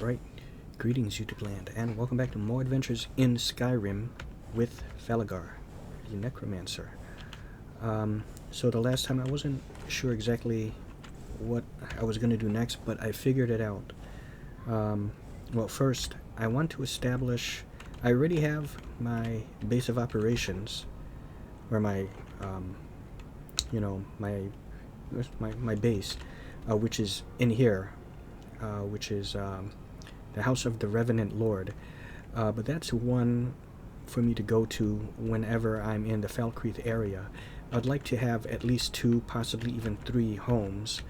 Alright, greetings YouTube land, and welcome back to more adventures in Skyrim with Falagar, the Necromancer. So the last time I wasn't sure exactly what I was going to do next, but I figured it out. Well, first, I want to establish, I already have my base of operations, or my, my base, which is in here, which is the House of the Revenant Lord. But that's one for me to go to whenever I'm in the Falkreath area. I'd like to have at least 2, possibly even 3 homes,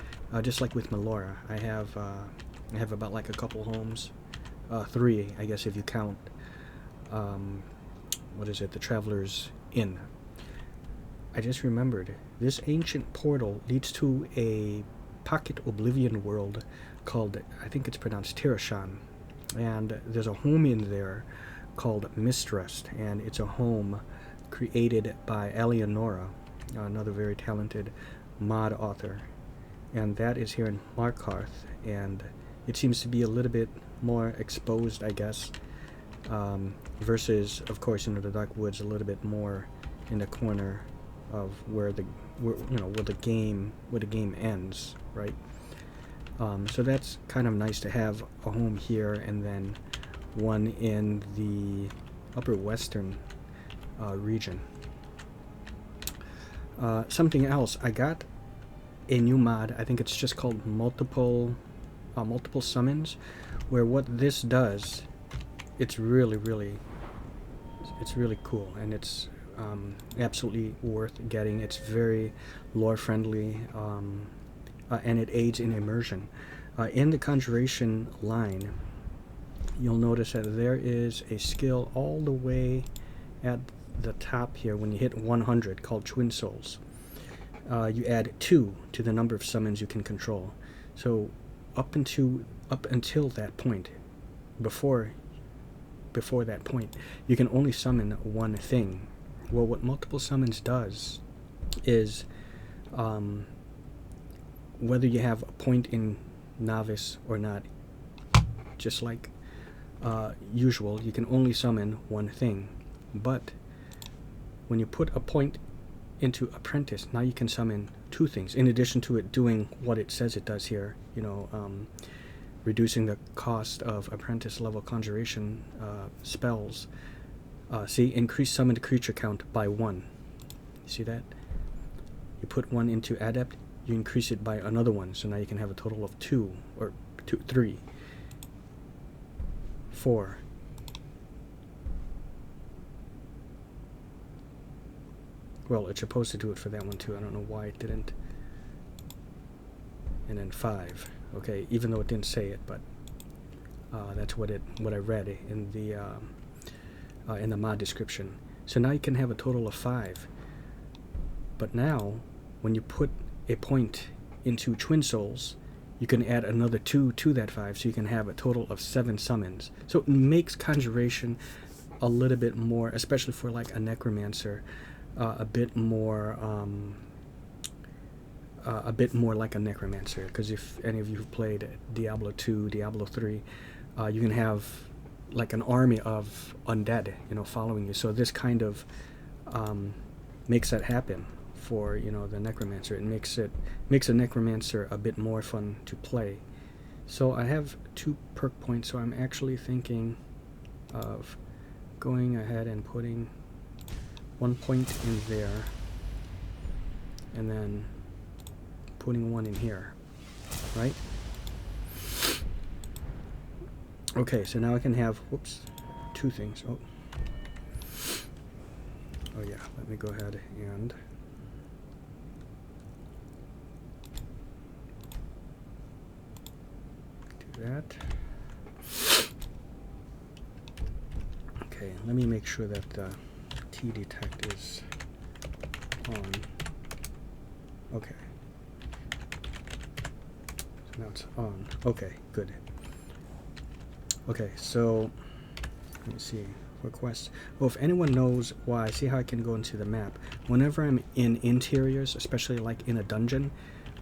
just like with Melora. I have about like a couple homes, 3, I guess, if you count. What is it? The Traveler's Inn. I just remembered this ancient portal leads to a pocket oblivion world called, I think it's pronounced Tirashan, and there's a home in there called Mistrust, and it's a home created by Eleonora, another very talented mod author, and that is here in Markarth, and it seems to be a little bit more exposed, I guess, versus, of course, the Dark Woods, a little bit more in the corner of where the game ends, right? So that's kind of nice to have a home here and then one in the upper western region. Something else, I got a new mod. I think it's just called multiple summons, where what this does, it's really cool, and it's absolutely worth getting. It's very lore friendly, and it aids in immersion. In the Conjuration line, you'll notice that there is a skill all the way at the top here when you hit 100 called Twin Souls. You add 2 to the number of summons you can control. So up until that point, before that point, you can only summon one thing. Well, what multiple summons does is, whether you have a point in Novice or not, just like usual, you can only summon one thing. But when you put a point into Apprentice, now you can summon 2 things, in addition to it doing what it says it does here, reducing the cost of Apprentice level Conjuration spells. See, increase summoned creature count by 1. You see that? You put 1 into Adept, you increase it by another 1, so now you can have a total of 2, or 3, 4. Well, it's supposed to do it for that one too. I don't know why it didn't. And then 5. Okay, even though it didn't say it, but that's what I read in the mod description. So now you can have a total of 5. But now, when you put a point into Twin Souls, you can add another 2 to that 5, so you can have a total of 7 summons. So it makes Conjuration a little bit more, especially for like a Necromancer, a bit more like a Necromancer. Because if any of you have played Diablo 2, Diablo 3, you can have like an army of undead, following you. So this kind of makes that happen for the Necromancer. It makes a Necromancer a bit more fun to play. So I have 2 perk points, so I'm actually thinking of going ahead and putting 1 point in there and then putting 1 in here, right? Okay, so now I can have 2 things. Oh yeah, let me go ahead and that. Okay, let me make sure that the T detect is on. Okay. So now it's on. Okay, good. Okay, so let me see. Requests. Well, if anyone knows why, see how I can go into the map. Whenever I'm in interiors, especially like in a dungeon,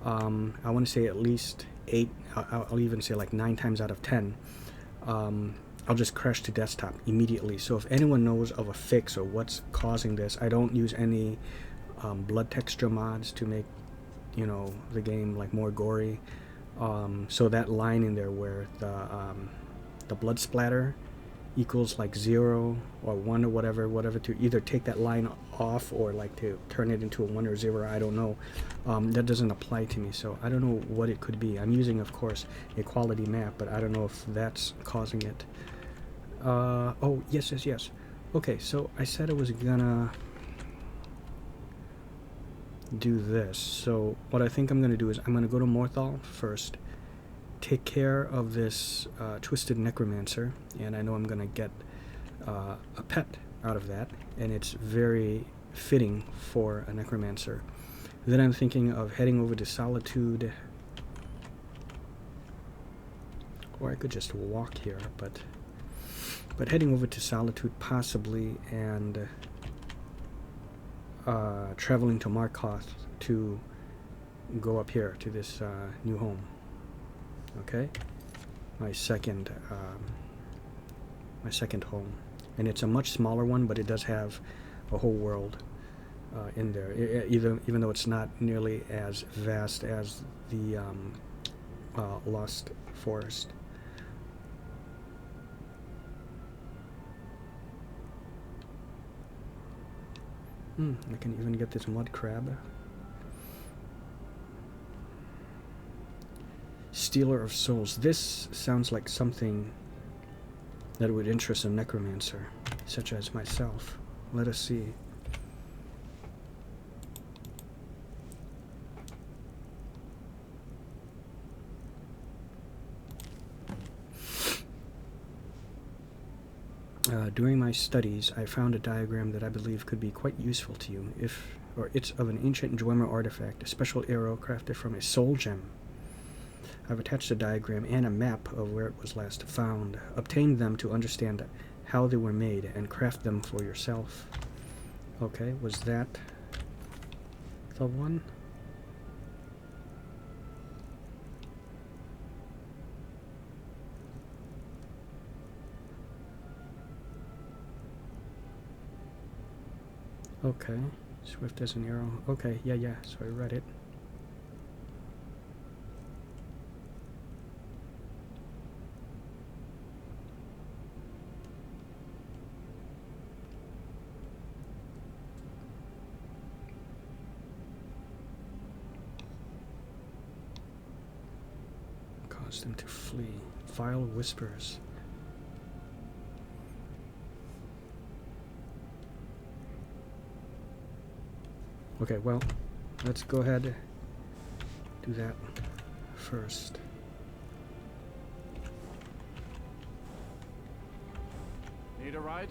I want to say at least 8, I'll even say like 9 times out of 10, I'll just crash to desktop immediately. So if anyone knows of a fix or what's causing this, I don't use any blood texture mods to make, you know, the game like more gory. So that line in there where the blood splatter equals like 0 or 1 or whatever, to either take that line off or like to turn it into a 1 or 0, I don't know. That doesn't apply to me, so I don't know what it could be. I'm using, of course, a quality map, but I don't know if that's causing it. Oh, yes. Okay, so I said I was gonna do this. So what I think I'm gonna do is I'm gonna go to Morthal first, take care of this twisted necromancer, and I know I'm gonna get a pet out of that, and it's very fitting for a necromancer. Then I'm thinking of heading over to Solitude, or I could just walk here, but heading over to Solitude possibly, and traveling to Markoth to go up here to this new home. Okay, my second home, and it's a much smaller one, but it does have a whole world in there. Even though it's not nearly as vast as the Lost Forest. I can even get this mud crab. Stealer of Souls. This sounds like something that would interest a necromancer, such as myself. Let us see. During my studies, I found a diagram that I believe could be quite useful to you. It's of an ancient Dwemer artifact, a special arrow crafted from a soul gem. I've attached a diagram and a map of where it was last found. Obtain them to understand how they were made and craft them for yourself. Okay, was that the one? Okay, swift as an arrow. Okay, yeah, so I read it. Cause them to flee. Vile whispers. Okay, well, let's go ahead do that first. Need a ride?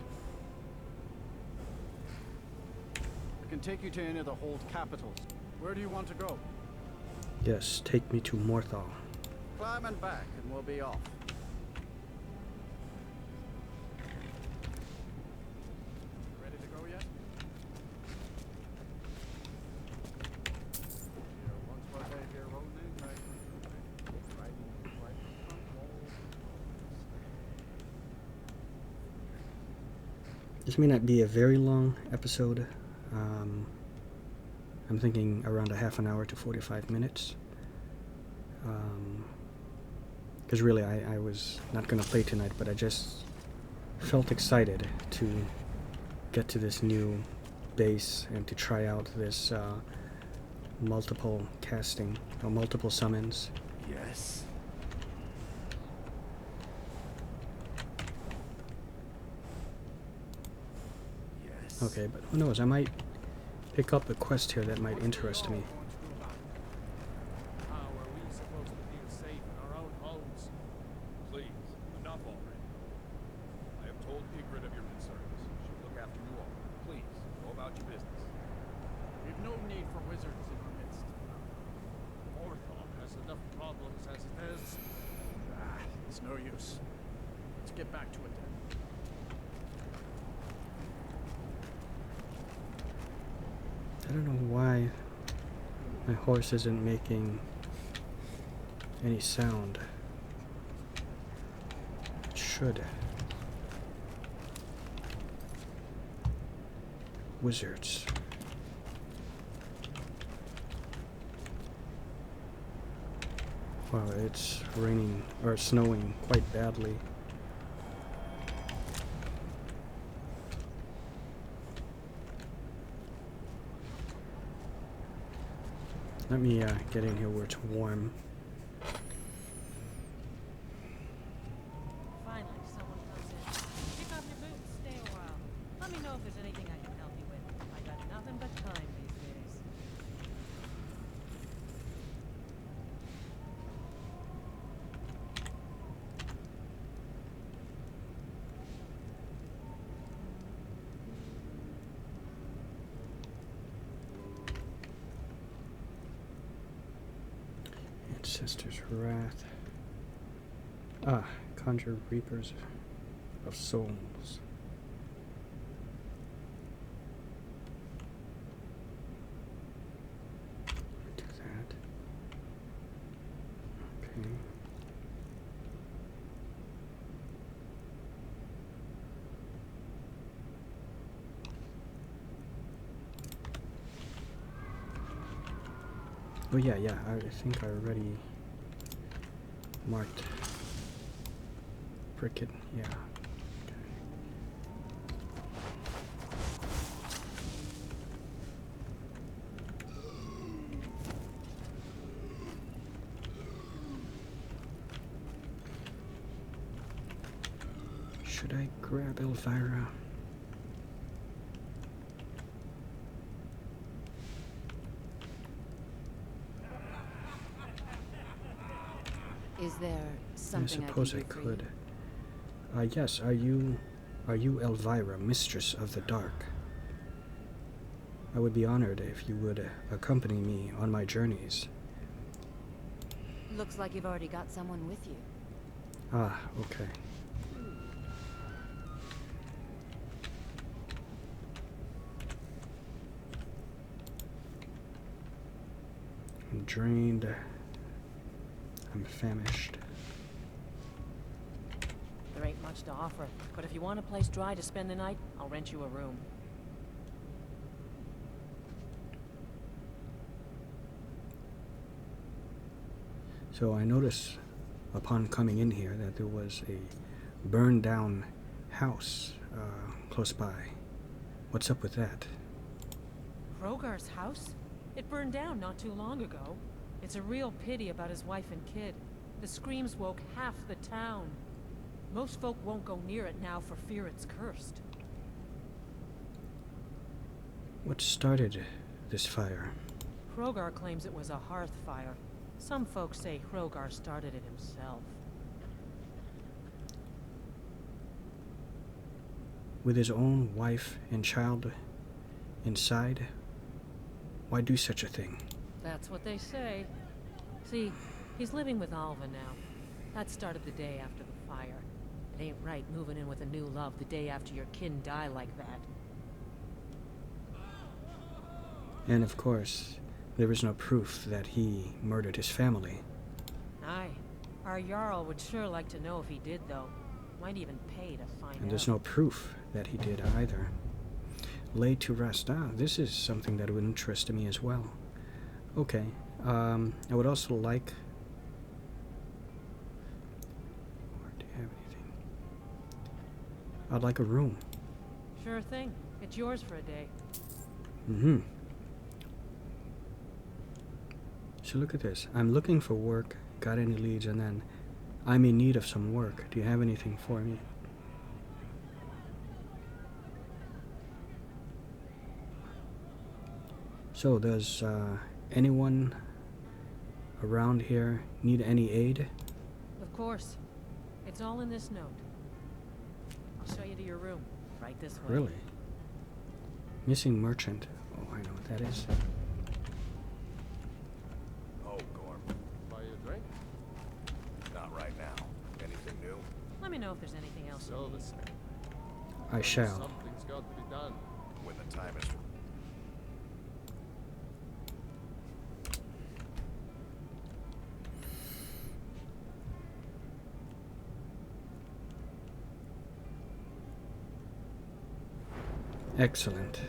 I can take you to any of the hold capitals. Where do you want to go? Yes, take me to Morthal. Climb and back, and we'll be off. Ready to go yet? This may not be a very long episode. I'm thinking around a half an hour to 45 minutes. Because really, I was not going to play tonight, but I just felt excited to get to this new base and to try out this multiple casting, or multiple summons. Yes. Okay, but who knows, I might pick up a quest here that might interest me. How are we supposed to feel safe in our own homes? Please, enough already. I have told Ygritte of your concerns. She'll look after you all. Please, go about your business. We've no need for wizards in our midst. Morthal has enough problems as it is. It's no use. Let's get back to it then. I don't know why my horse isn't making any sound. It should. Wizards. Wow, it's raining or snowing quite badly. Let me get in here where it's warm. Finally, someone comes in. Pick up your boots, stay a while. Let me know if there's anything I can help you with. I got nothing but time these days. Ancestor's Wrath. Ah, conjure reapers of souls. Do that. Okay. Oh yeah, I think I already marked Pricket, yeah. Okay. Should I grab Elvira? Is there I something suppose I can do for you? could. Yes, are you Elvira, Mistress of the Dark? I would be honored if you would accompany me on my journeys. Looks like you've already got someone with you. Ah, okay. I'm drained. I'm famished. There ain't much to offer, but if you want a place dry to spend the night, I'll rent you a room. So I noticed upon coming in here that there was a burned down house close by. What's up with that? Frogar's house? It burned down not too long ago. It's a real pity about his wife and kid. The screams woke half the town. Most folk won't go near it now for fear it's cursed. What started this fire? Hrogar claims it was a hearth fire. Some folks say Hrogar started it himself. With his own wife and child inside? Why do such a thing? That's what they say. See, he's living with Alva now. That started the day after the fire. It ain't right moving in with a new love the day after your kin die like that. And of course, there is no proof that he murdered his family. Aye. Our Jarl would sure like to know if he did, though. Might even pay to find out. And there's no proof that he did either. Laid to rest. Ah, this is something that would interest me as well. Okay. I would also like... Or do you have anything? I'd like a room. Sure thing. It's yours for a day. Mm-hmm. So look at this. I'm looking for work, got any leads, and then I'm in need of some work. Do you have anything for me? So does anyone around here need any aid? Of course. It's all in this note. I'll show you to your room. Right this way. Really? Missing merchant. Oh, I know what that is. Oh, Gorm. Buy you a drink? Not right now. Anything new? Let me know if there's anything else. Still the same. I shall. Something's got to be done. When the time is... Excellent.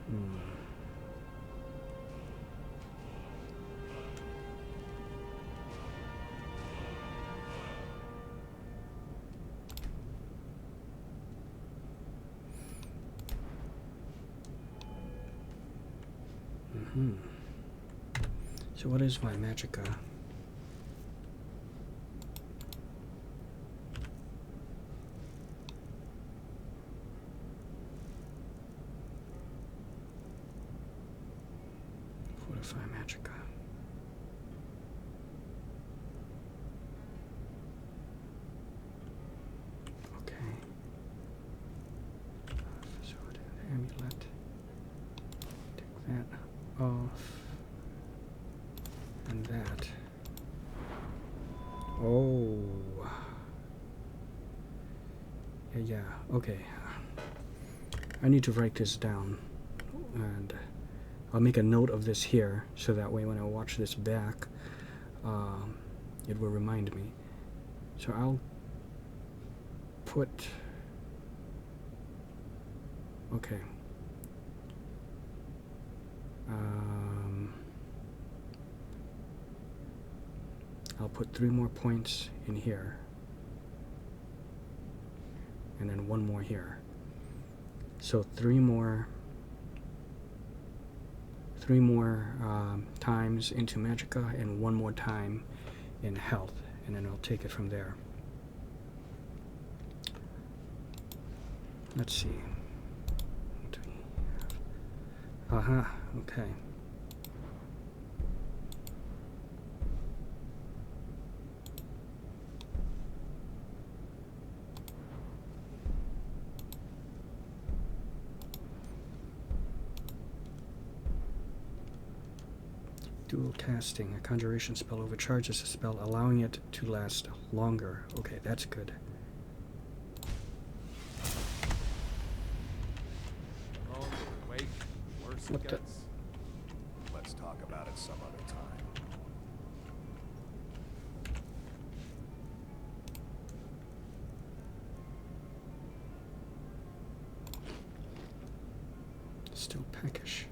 Hmm. Mm-hmm. So what is my magicka? Fortify magicka. Okay. Facility, the amulet. Take that off. And that. Oh. Yeah, okay. I need to write this down. And I'll make a note of this here, so that way when I watch this back, it will remind me. So I'll put... Okay. I'll put 3 more points in here. And then 1 more here. So 3 more times into magicka and 1 more time in health, and then I'll take it from there. Let's see. What do we have? Aha, okay. Dual casting. A conjuration spell overcharges a spell, allowing it to last longer. Okay, that's good. Oh, wait. Worse What it the- gets. Let's talk about it some other time. Still peckish.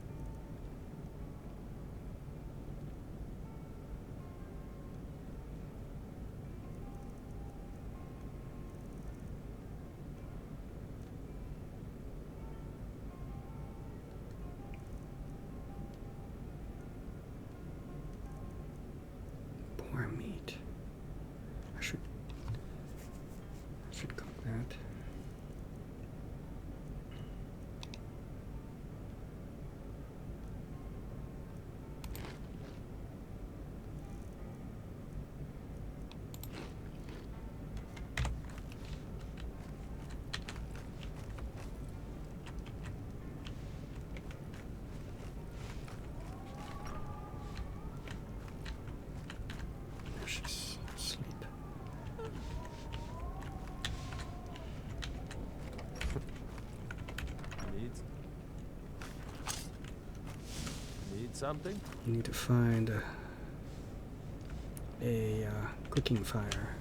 Poor meat. I should cook that. She's asleep. Need something? You need to find a cooking fire.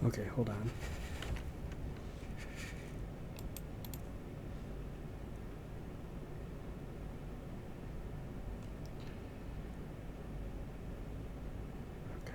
Okay, hold on. Okay.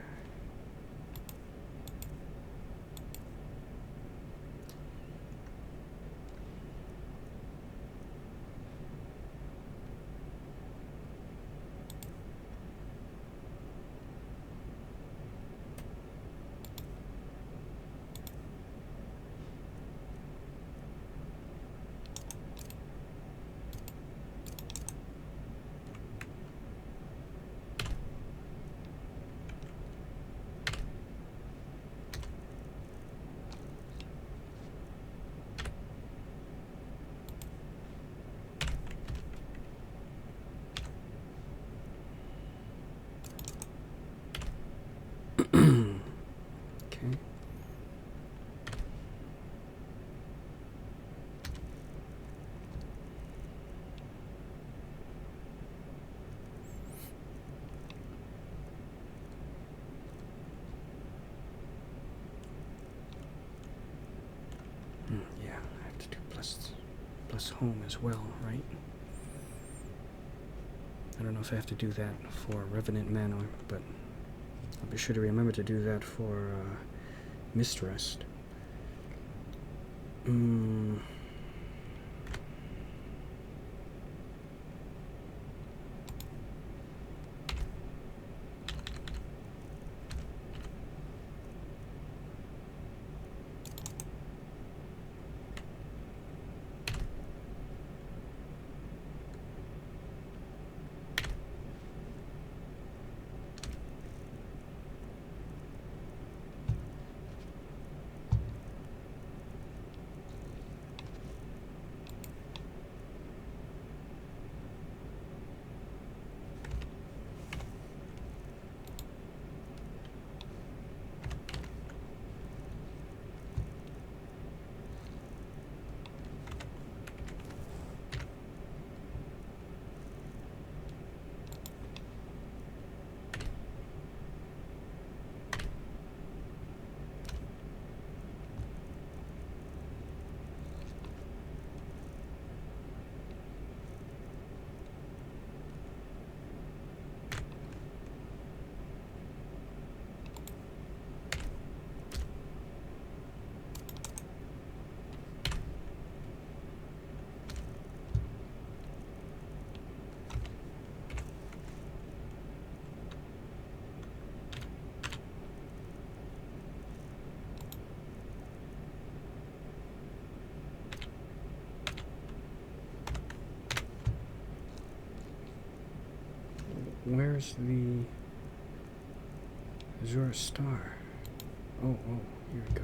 plus home as well, right? I don't know if I have to do that for Revenant Manor, but I'll be sure to remember to do that for Mistress. Where's the Azure Star? Oh, here we go.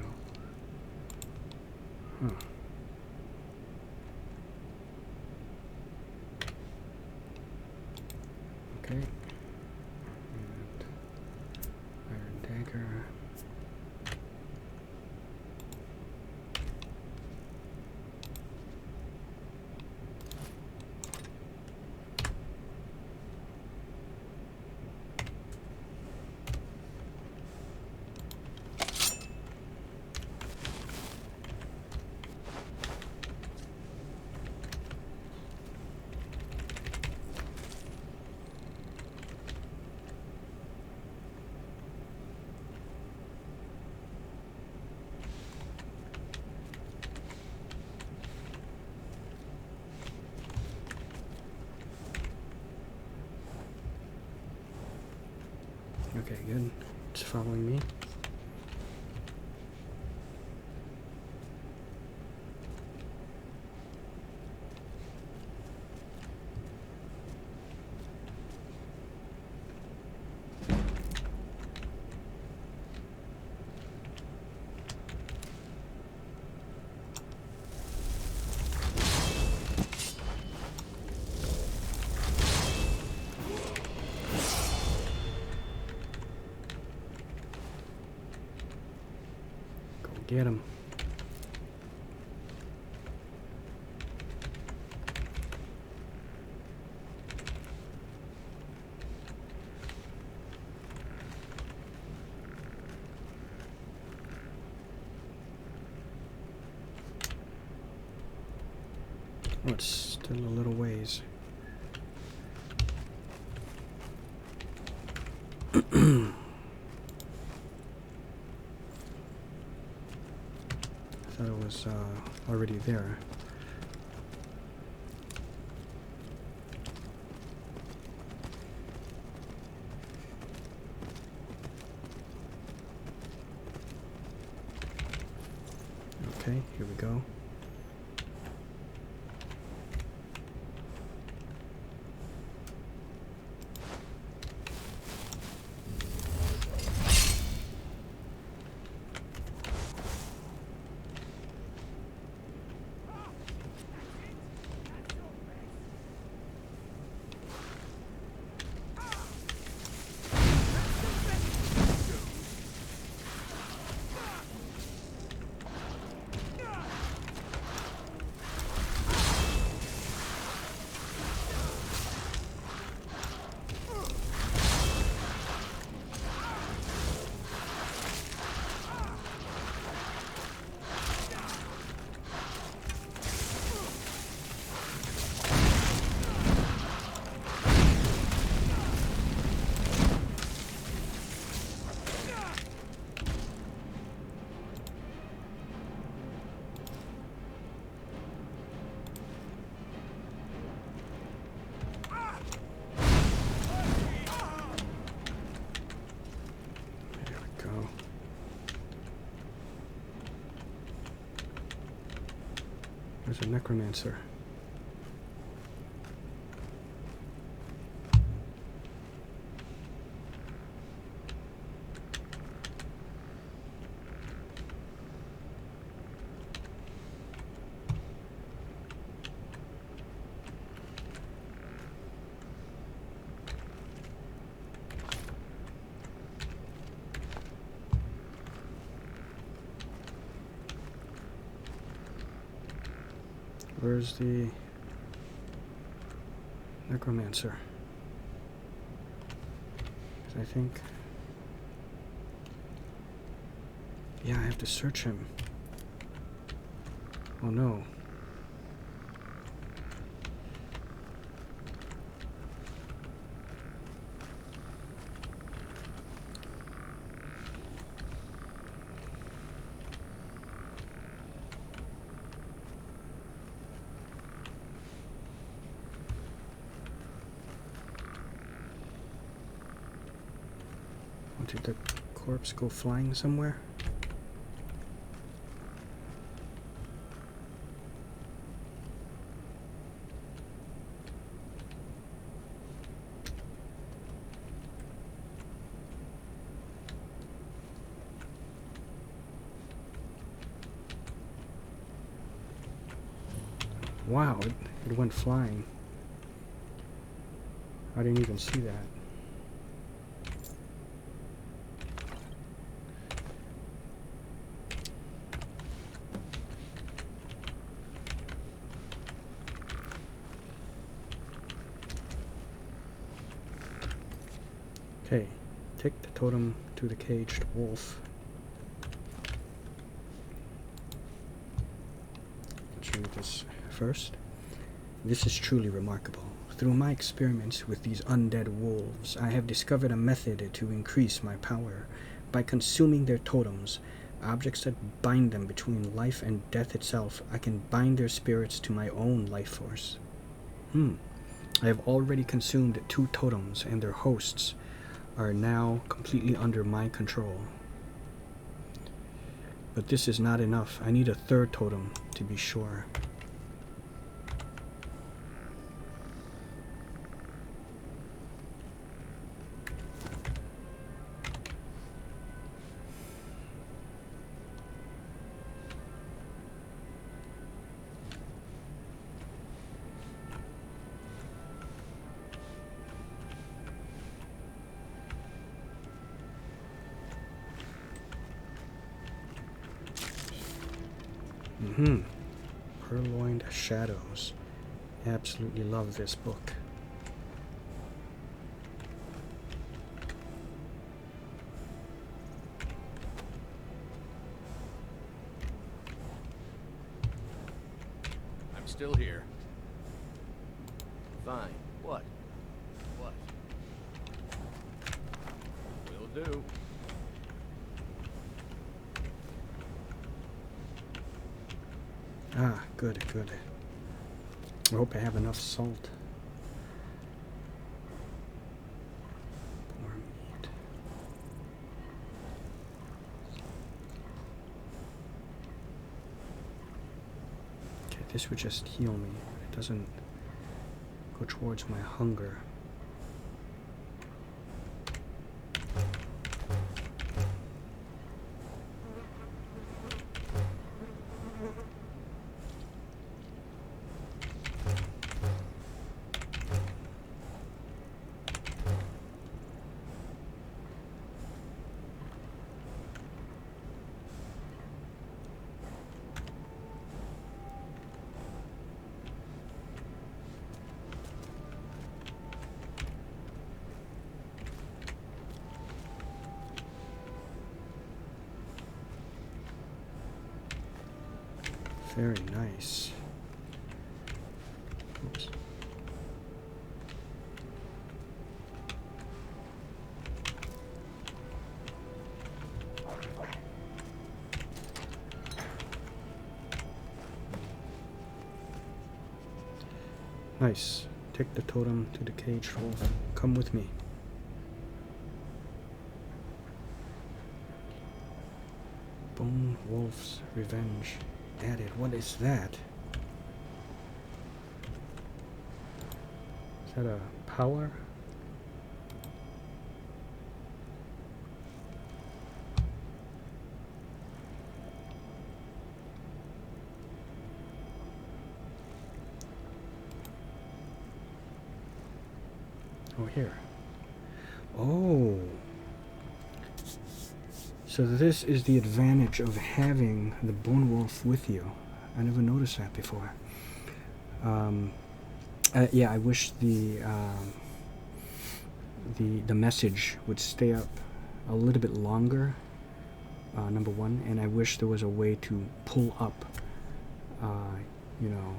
Huh. Okay. And Iron Dagger. Okay, good. It's following me. Get him. Oh, it's still a little ways. I thought it was already there. Okay, here we go. There's a Necromancer. Where's the Necromancer? 'Cause I think... Yeah, I have to search him. Oh no. Did the corpse go flying somewhere? Wow, it went flying. I didn't even see that. Okay, take the totem to the caged wolf. Let's read this first. This is truly remarkable. Through my experiments with these undead wolves, I have discovered a method to increase my power. By consuming their totems, objects that bind them between life and death itself, I can bind their spirits to my own life force. I have already consumed 2 totems, and their hosts are now completely under my control. But this is not enough. I need a 3rd totem to be sure. Purloined Shadows. Absolutely love this book. I'm still here. Fine. What? What? Will do. Ah, good. I hope I have enough salt. Poor meat. Okay, this would just heal me. It doesn't go towards my hunger. Very nice. Oops. Nice. Take the totem to the caged wolf. Come with me. Bone Wolf's Revenge. Added. What is that? Is that a power? Oh, here. Oh. So this is the advantage of having the Bone Wolf with you. I never noticed that before. Yeah, I wish the message would stay up a little bit longer. Number one, and I wish there was a way to pull up. You know,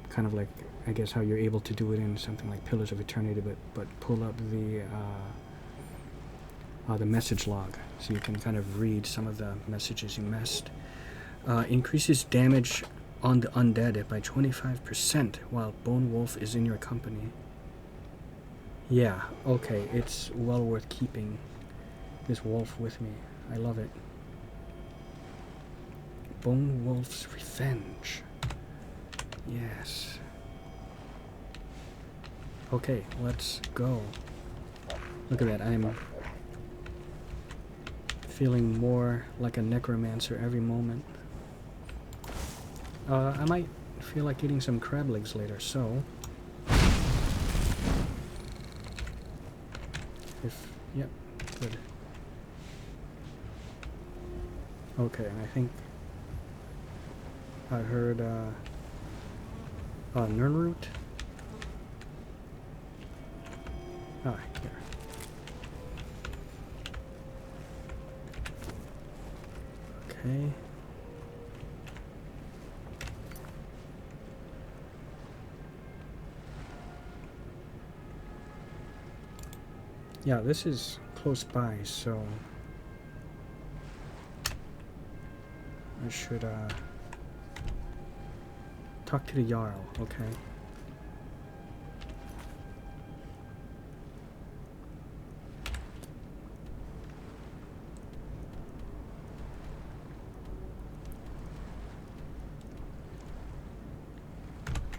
kind of like I guess how you're able to do it in something like Pillars of Eternity, but pull up the message log so you can kind of read some of the messages you missed. Increases damage on the undead by 25% while Bone Wolf is in your company. Yeah, okay, it's well worth keeping this wolf with me. I love it. Bone Wolf's Revenge. Yes. Okay, let's go. Look at that, I'm feeling more like a necromancer every moment. I might feel like eating some crab legs later, so... Yep, good. Okay, and I think I heard, Nernroot? Ah, here. Okay. Yeah, this is close by, so I should talk to the Jarl, okay?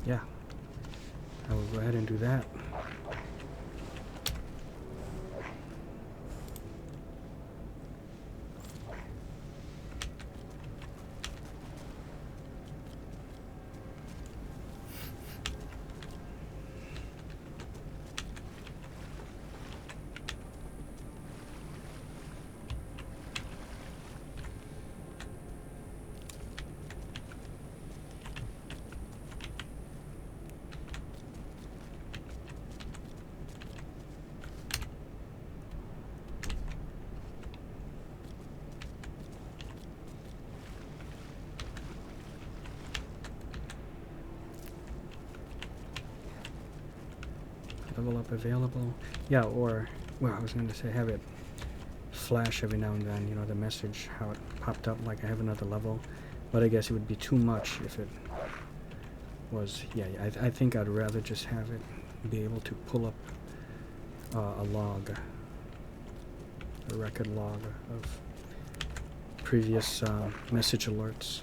Yeah, I will go ahead and do that. Level up available. Yeah, or, well, I was going to say have it flash every now and then, you know, the message, how it popped up like I have another level. But I guess it would be too much if it was, yeah, I think I'd rather just have it be able to pull up a log, a record log of previous message alerts.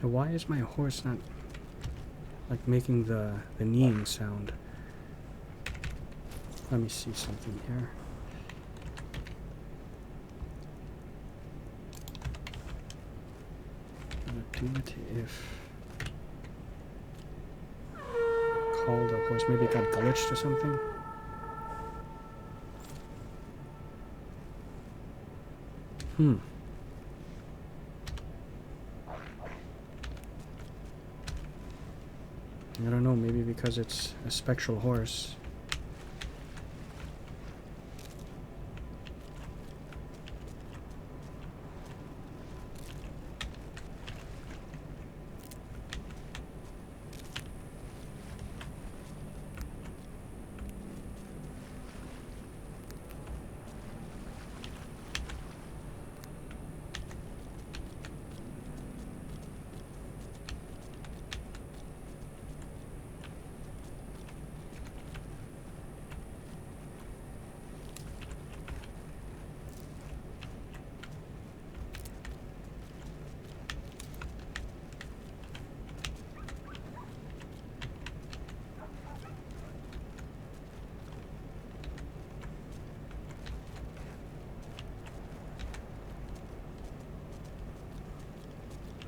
Why is my horse not like making the kneeing sound? Let me see something here. I'm gonna do it if call the horse. Maybe it got glitched or something. I don't know, maybe because it's a spectral horse.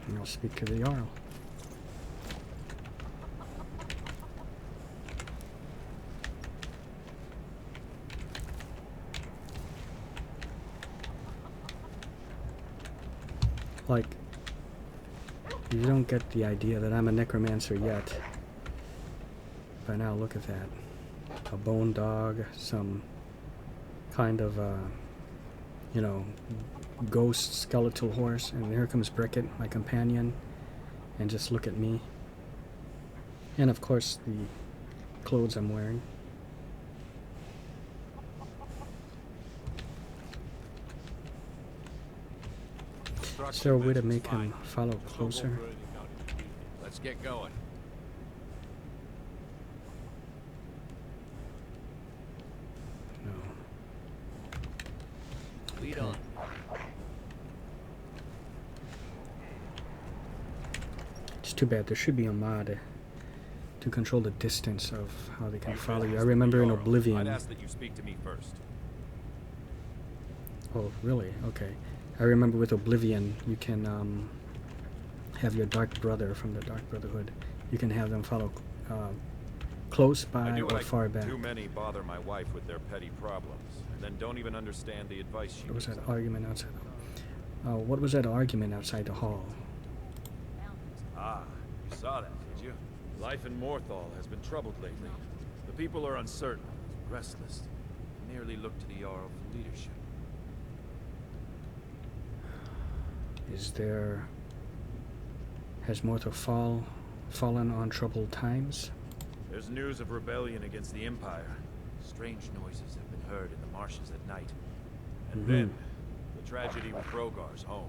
And I'll speak to the Jarl. Like, you don't get the idea that I'm a necromancer yet. But now look at that. A bone dog, some kind of, you know, ghost skeletal horse, and here comes Brickett, my companion, and just look at me. And of course the clothes I'm wearing. Is there a way to make him follow closer? Let's get going. No. Lead on. It's too bad. There should be a mod to control the distance of how they can follow you. I remember in I'd Oblivion. ask that you speak to me first. Oh, really? Okay. I remember with Oblivion, you can have your Dark Brother from the Dark Brotherhood. You can have them follow close by or far back. Too many bother my wife with their petty problems, and then don't even understand the advice she What was gives that them. argument outside? What was that argument outside the hall? Ah, you saw that, did you? Life in Morthal has been troubled lately. The people are uncertain, restless, nearly look to the Jarl for leadership. Is there... Has Morthal fallen on troubled times? There's news of rebellion against the Empire. Strange noises have been heard in the marshes at night. And then, the tragedy with Rogar's home.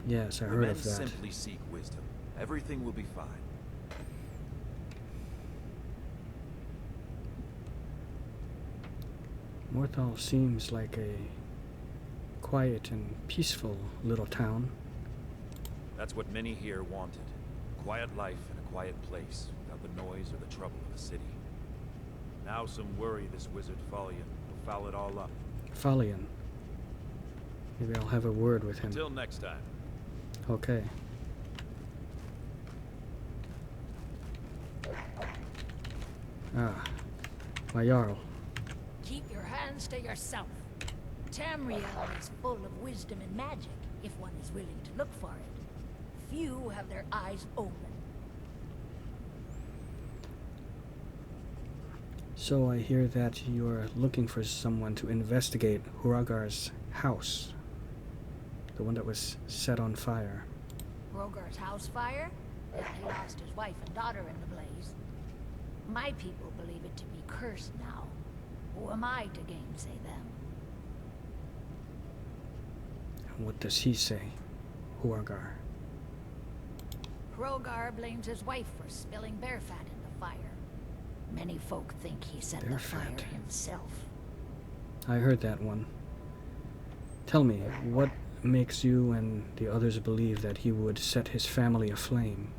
Yes, I The heard men of that. simply seek wisdom. Everything will be fine. Morthal seems like a quiet and peaceful little town. That's what many here wanted. A quiet life in a quiet place, without the noise or the trouble of a city. Now some worry this wizard Falian will foul it all up. Falian. Maybe I'll have a word with him. Until next time. Okay. Ah, my Jarl. Keep your hands to yourself. Tamriel is full of wisdom and magic, if one is willing to look for it. Few have their eyes open. So I hear that you're looking for someone to investigate Hrogar's house. The one that was set on fire. Rogar's house fire? He lost his wife and daughter in the blaze. My people believe it to be cursed now. Who am I to gainsay them? What does he say, Hrogar? Rogar blames his wife for spilling bear fat in the fire. Many folk think he set Bear the fire fat. himself. I heard that one. Tell me, what makes you and the others believe that he would set his family aflame?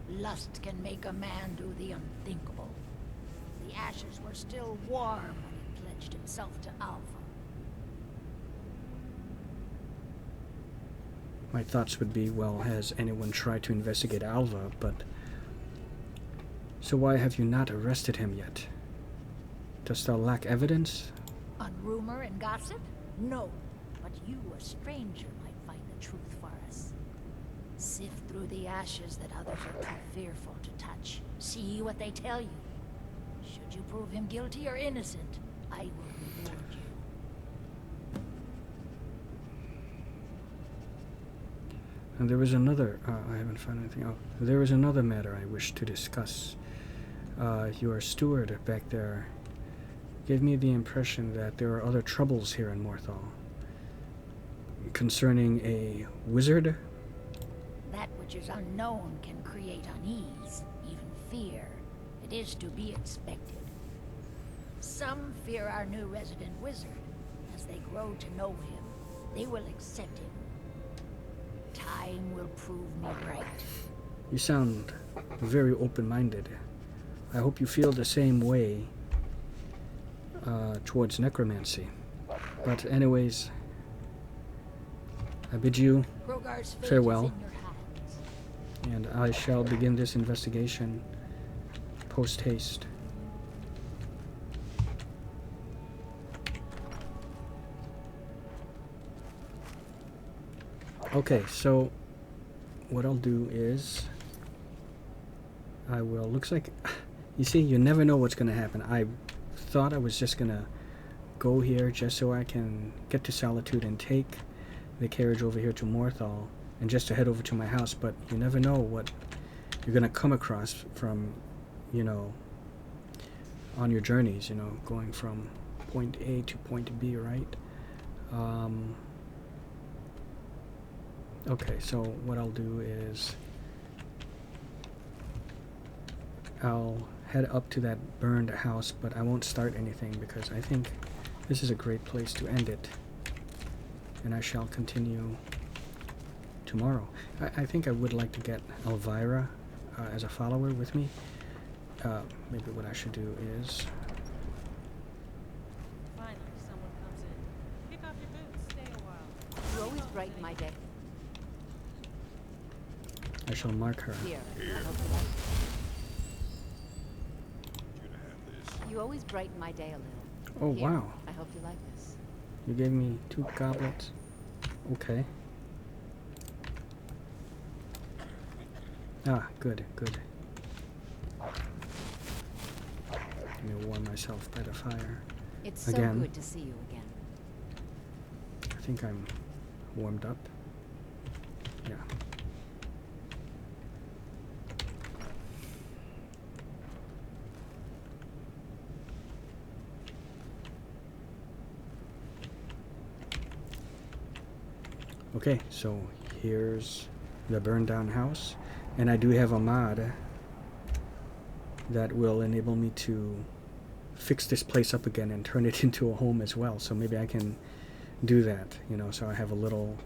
Lust can make a man do the unthinkable. The ashes were still warm when he pledged himself to Alva. My thoughts would be, well, has anyone tried to investigate Alva, but... So why have you not arrested him yet? Dost thou lack evidence? On rumor and gossip? No. But you, a stranger, might find the truth for us. Sift through the ashes that others are too fearful to touch. See what they tell you. Should you prove him guilty or innocent, I will reward you. And there was another... I haven't found anything else. There was another matter I wish to discuss. Your steward back there gave me the impression that there are other troubles here in Morthal. Concerning a wizard? That which is unknown can create unease, even fear. It is to be expected. Some fear our new resident wizard. As they grow to know him, they will accept him. Time will prove me right. You sound very open-minded. I hope you feel the same way towards necromancy. But anyways, I bid you Rogar's fate farewell. is in your hand. And I shall begin this investigation post haste. Okay, so what I'll do is I will, looks like, you see, you never know what's going to happen. I thought I was just going to go here just so I can get to Solitude and take the carriage over here to Morthal and just to head over to my house, but you never know what you're going to come across from, you know, on your journeys, you know, going from point A to point B, right? Okay, so what I'll do is I'll head up to that burned house, but I won't start anything because I think this is a great place to end it. And I shall continue tomorrow. I think I would like to get Elvira as a follower with me. Maybe what I should do is... Finally, someone comes in. Kick off your boots, stay a while. You always brighten my day. I shall mark her. Here. I hope you like it. You always brighten my day a little. Oh, Here, wow. I hope you like this. You gave me 2 goblets. Okay. Ah, good, good. Let me warm myself by the fire. It's so Again. good to see you again. I think I'm warmed up. Yeah. Okay, so here's the burned down house, and I do have a mod that will enable me to fix this place up again and turn it into a home as well. So maybe I can do that, you know, so I have a little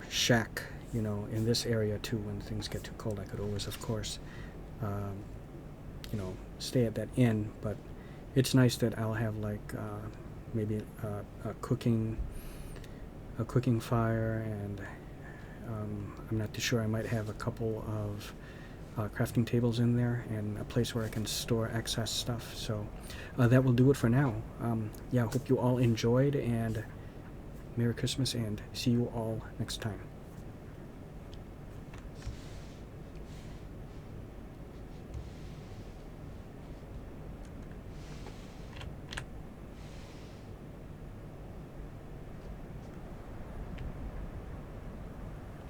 shack, you know, in this area too. When things get too cold, I could always, of course, you know, stay at that inn, but it's nice that I'll have like maybe a cooking fire, and I'm not too sure, I might have a couple of crafting tables in there and a place where I can store excess stuff. So that will do it for now. Yeah, hope you all enjoyed, and Merry Christmas, and see you all next time.